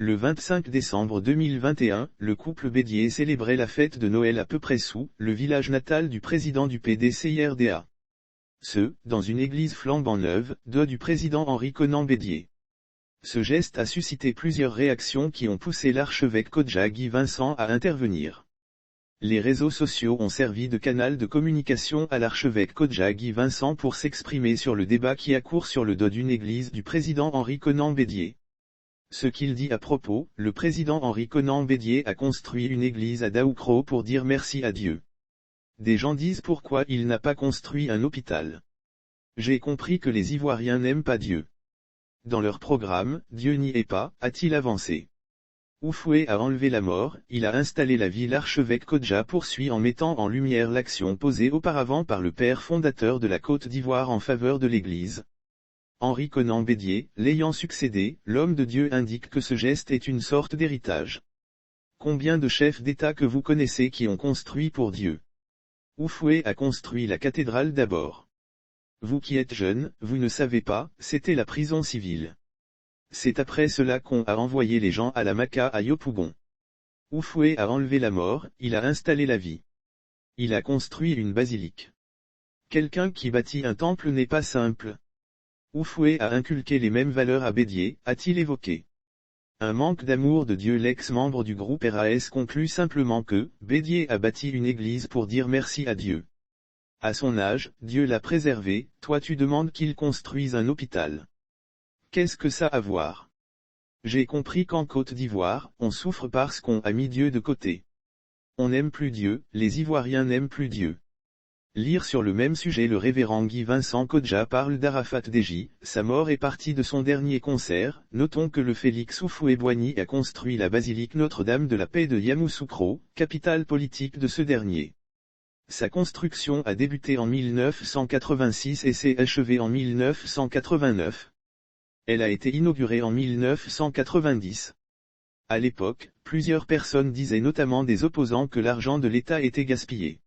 Le 25 décembre 2021, le couple Bédier célébrait la fête de Noël à peu près sous le village natal du président du PDCIRDA. Dans une église flambant neuve, du président Henri Konan Bédier. Ce geste a suscité plusieurs réactions qui ont poussé l'archevêque Kodja Guy Vincent à intervenir. Les réseaux sociaux ont servi de canal de communication à l'archevêque Kodja Guy Vincent pour s'exprimer sur le débat qui a cours sur le dos d'une église du président Henri Konan Bédier. Ce qu'il dit à propos, le président Henri Konan Bédier a construit une église à Daoukro pour dire merci à Dieu. Des gens disent pourquoi il n'a pas construit un hôpital. J'ai compris que les Ivoiriens n'aiment pas Dieu. Dans leur programme, Dieu n'y est pas, a-t-il avancé. Oufoué a enlevé la mort, il a installé la vie. L'archevêque Kodja poursuit en mettant en lumière l'action posée auparavant par le père fondateur de la Côte d'Ivoire en faveur de l'Église. Henri Konan Bédier, l'ayant succédé, l'homme de Dieu indique que ce geste est une sorte d'héritage. Combien de chefs d'État que vous connaissez qui ont construit pour Dieu? Oufoué a construit la cathédrale d'abord. Vous qui êtes jeune, vous ne savez pas, c'était la prison civile. C'est après cela qu'on a envoyé les gens à la Maka à Yopougon. Oufoué a enlevé la mort, il a installé la vie. Il a construit une basilique. Quelqu'un qui bâtit un temple n'est pas simple. Oufoué a inculqué les mêmes valeurs à Bédier, a-t-il évoqué. Un manque d'amour de Dieu. L'ex-membre du groupe RAS conclut simplement que, Bédier a bâti une église pour dire merci à Dieu. À son âge, Dieu l'a préservé, toi tu demandes qu'il construise un hôpital. Qu'est-ce que ça a à voir? J'ai compris qu'en Côte d'Ivoire, on souffre parce qu'on a mis Dieu de côté. On n'aime plus Dieu, les Ivoiriens n'aiment plus Dieu. Lire sur le même sujet. Le révérend Guy Vincent Kodja parle d'Arafat Deji, sa mort est partie de son dernier concert. Notons que le Félix Houphouët-Boigny a construit la basilique Notre-Dame de la Paix de Yamoussoukro, capitale politique de ce dernier. Sa construction a débuté en 1986 et s'est achevée en 1989. Elle a été inaugurée en 1990. À l'époque, plusieurs personnes disaient, notamment des opposants, que l'argent de l'État était gaspillé.